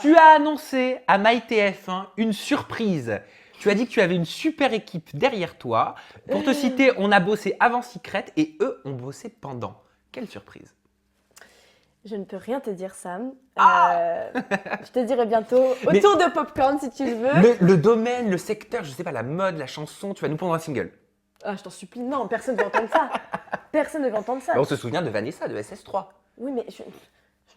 Tu as annoncé à MyTF1 une surprise. Tu as dit que tu avais une super équipe derrière toi. Pour te citer, on a bossé avant Secret et eux ont bossé pendant. Quelle surprise! Je ne peux rien te dire, Sam. Je te dirai bientôt autour de Popcorn si tu le veux. Le domaine, le secteur, je sais pas, la mode, la chanson, tu vas nous prendre un single. Ah, je t'en supplie, non, personne ne veut entendre ça. Personne ne veut entendre ça. On se souvient de Vanessa de SS3. Oui, mais je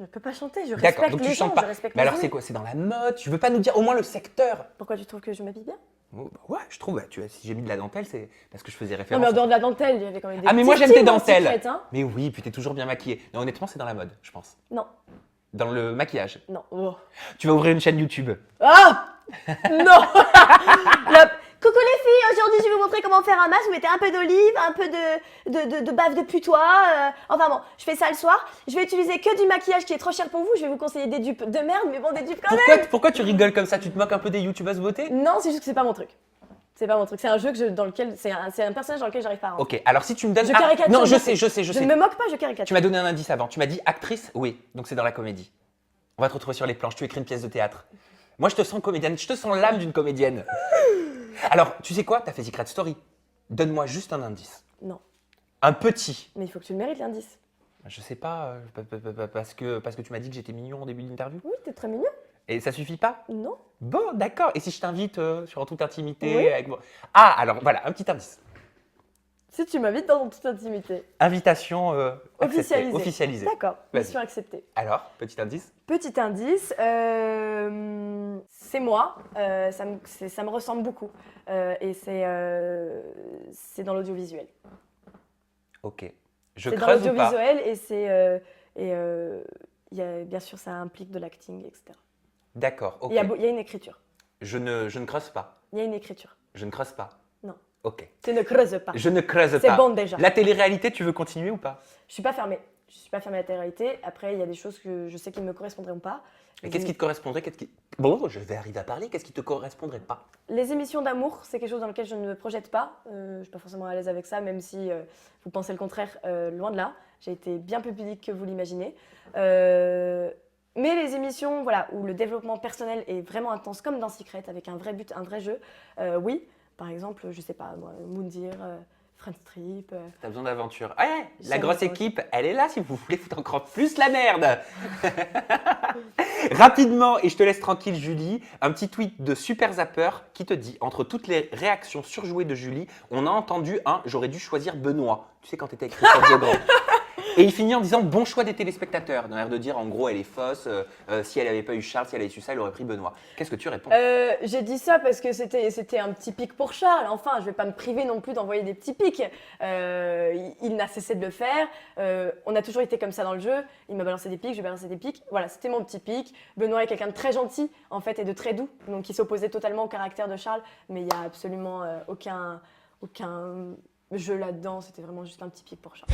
ne peux pas chanter, je D'accord, respecte donc les tu gens, chantes pas. je respecte Mais les alors gens. c'est quoi? C'est dans la mode? Tu veux pas nous dire au moins le secteur? Pourquoi tu trouves que je m'habille bien? Oh, bah ouais, je trouve. Si j'ai mis de la dentelle, c'est parce que je faisais Non, référence. mais en dehors de la dentelle, il y avait quand même des Ah mais moi petits j'aime tes styles dans dentelles. Secret, hein. Mais oui, puis t'es toujours bien maquillée. Non, honnêtement, c'est dans la mode, je pense. Non, Dans le maquillage. non. Oh. Tu vas ouvrir une chaîne YouTube. Ah non. Coucou les filles, aujourd'hui je vais vous montrer comment faire un masque. Vous mettez un peu d'olive, un peu de bave de putois. Enfin bon, je fais ça le soir. Je vais utiliser que du maquillage qui est trop cher pour vous. Je vais vous conseiller des dupes de merde, mais bon, des dupes quand même. Pourquoi tu rigoles comme ça? Tu te moques un peu des youtubeuses beauté? Non, c'est juste que c'est pas mon truc. C'est pas mon truc. C'est un jeu dans lequel c'est un personnage dans lequel j'arrive pas à rentrer. Ok, alors si tu me donnes... Je caricature. non, je sais. Je ne me moque pas, je caricature. Tu m'as donné un indice avant. Tu m'as dit actrice? Oui, donc c'est dans la comédie. On va te retrouver sur les planches. Tu écris une pièce de théâtre. Moi, je te sens comédienne. Je te sens l'âme d'une comédienne. Alors, tu sais quoi? T'as fait Secret Story. Donne-moi juste un indice. Non, Un petit. mais il faut que tu le mérites l'indice. Je sais pas, parce que tu m'as dit que j'étais mignon en début d'interview. Oui, t'es très mignon. Et ça suffit pas? Non. Bon, d'accord. Et si je t'invite sur En toute intimité Oui. avec moi... Ah, alors voilà, un petit indice. Si tu m'invites dans toute intimité. Invitation acceptée, officialisée. D'accord, Vas-y. mission acceptée. Alors, petit indice. Petit indice, c'est moi, ça me ressemble beaucoup et c'est dans l'audiovisuel. Ok. Je C'est dans creuse ou pas? l'audiovisuel et bien sûr ça implique de l'acting, etc. D'accord, ok. Il y a une écriture. Je ne creuse pas. Il y a une écriture. Je ne creuse pas. Non. Ok. Tu ne creuses pas. Je ne creuse pas. C'est bon déjà. La télé-réalité, tu veux continuer ou pas? Je suis pas fermée. Je suis pas fermée à la télé-réalité. Après, il y a des choses que je sais qui me correspondraient pas. Et qu'est-ce qui te correspondrait? Bon, je vais arriver à parler. Qu'est-ce qui te correspondrait pas? Les émissions d'amour, c'est quelque chose dans lequel je ne me projette pas. Je suis pas forcément à l'aise avec ça, même si vous pensez le contraire, loin de là. J'ai été bien plus pudique que vous l'imaginez. Mais les émissions voilà, où le développement personnel est vraiment intense, comme dans Secret, avec un vrai but, un vrai jeu, oui. Par exemple, je sais pas, moi, Moundir, Friends Trip. T'as besoin d'aventure. Ouais, la J'aime grosse ça équipe, elle est là si vous voulez foutre encore plus la merde. Rapidement, et je te laisse tranquille Julie, un petit tweet de Super Zapper qui te dit: entre toutes les réactions surjouées de Julie, on a entendu un « j'aurais dû choisir Benoît ». Tu sais quand t'étais écrit sur Diagram. Et il finit en disant « bon choix des téléspectateurs », dans l'air de dire en gros elle est fausse, si elle n'avait pas eu Charles, si elle avait su ça, elle aurait pris Benoît. Qu'est-ce que tu réponds? J'ai dit ça parce que c'était un petit pic pour Charles. Enfin, je vais pas me priver non plus d'envoyer des petits pics. Il n'a cessé de le faire. On a toujours été comme ça dans le jeu. Il m'a balancé des pics, je lui ai balancé des pics. Voilà, c'était mon petit pic. Benoît est quelqu'un de très gentil en fait et de très doux, donc il s'opposait totalement au caractère de Charles. Mais il y a absolument aucun jeu là-dedans. C'était vraiment juste un petit pic pour Charles.